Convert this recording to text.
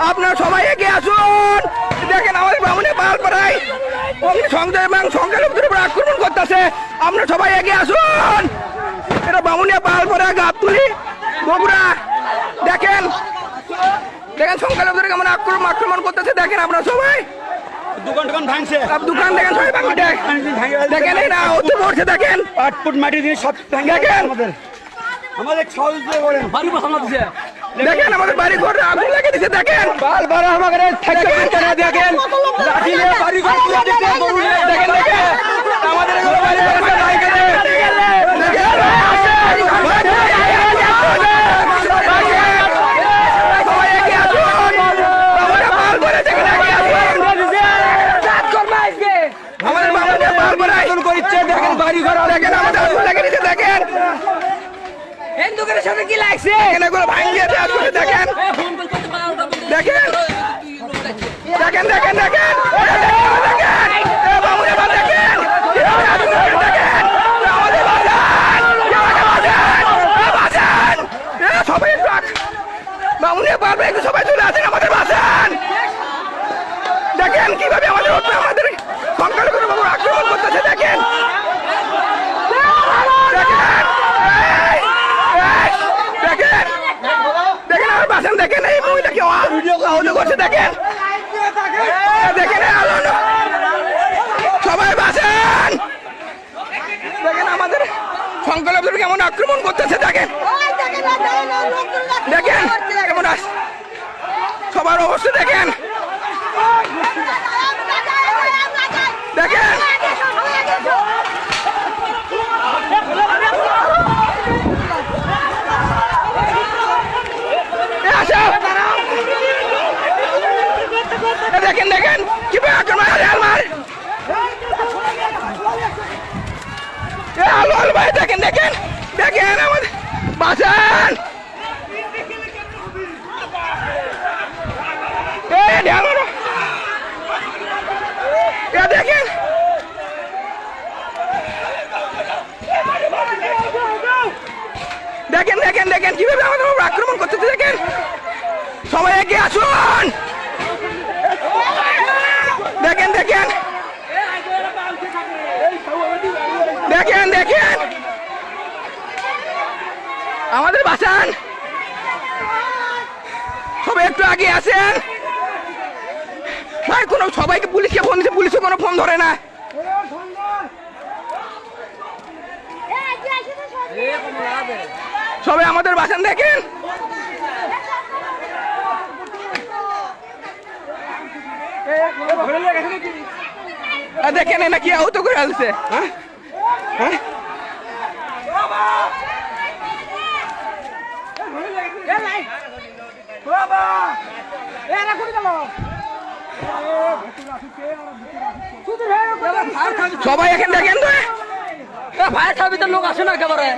আপনারা সবাই এগিয়ে আসুন। দেখেন আমাদের বামুনে পালপাড়ায় অগ্নিসংযোগ এবং সংখ্যালঘুদের উপর আক্রমণ করতেছে। আপনারা সবাই এগিয়ে আসুন। এটা বামুনিয়া পালপাড়া গাবতলী বগুড়া। দেখেন দেখেন সংখ্যালঘুদের কেমন আক্রমণ করতেছে। দেখেন আপনারা সবাই দোকান ভাঙছে, দোকান দেখেন সবাই ভাঙছে। দেখেন এই না অত পড়ছে। দেখেন 8 ফুট মাটি দিয়ে সব দেখেন আমাদের সহযোগিতা করেন। বাড়ি বসানো দিছে, দেখেন আমাদের বাড়ি ঘর আগুন লাগিয়ে দিচ্ছে। দেখেন বারবার আমাদের থাকতে না দেখেন লাঠি নিয়ে বাড়ি ঘর পুরো দিতে বলুন। দেখেন দেখেন আমাদের এগুলো বাড়ি ঘর সব ভাঙে গেছে। সবাই এগিয়ে আসুন। বামুনিয়া পালপাড়ায় দেখেন এগিয়ে আসুন। আমাদের বামুনিয়া পালপাড়ায় দেখেন বাড়ি ঘর দেখেন আমাদের আগুন লাগিয়ে দিচ্ছে। দেখেন হিন্দুদের সাথে কি লাগছে? দেখেন এগুলো ভাঙিয়ে দেওয়া শুনে দেখেন দেখেন দেখেন দেখেন দেখেন দেখেন বামুনিয়া পাল দেখেন কিভাবে আগুন ধরে। দেখেন আমাদের বাঁচান, আমাকে বাঁচান, বাঁচান। সবাই বামুনিয়া পালবে একটু সবাই চলে আসেন, আমাদের বাঁচান। দেখেন কিভাবে আমাদের সংখ্যালঘুদের উপর আক্রমণ করতেছে। দেখেন দেখেন দেখেন আমার বাসন দেখেন এই মহিলাকে আহত করছে। দেখেন দেখেন সবাই বাসেন। দেখেন আমাদের সংখ্যালঘুদের কেমন আক্রমণ করতেছে। দেখেন দেখেন কেমন সবার অবস্থা দেখেন দেখেন দেখেন দেখেন কিভাবে আক্রমণ। আলো আলো ভাই দেখেন দেখেন দেখেন আমাদের বাঁচান। দেখেন দেখেন দেখেন দেখেন কিভাবে আমাদের উপর আক্রমণ করতেছে। দেখেন সবাই এগিয়ে আসুন। দেখেন দেখেন দেখেন দেখেন আমাদের বাঁচান। সবাই একটু আগে আসেন ভাই। কোনো সবাইকে পুলিশকে ফোন দিচ্ছে, পুলিশও কোনো ফোন ধরে না। সবাই আমাদের বাঁচান। দেখেন দেখেন নাকি আহত করে আলছে। সবাই এখানে দেখেন তো ভাই খাবি তো লোক আসে না একেবারে।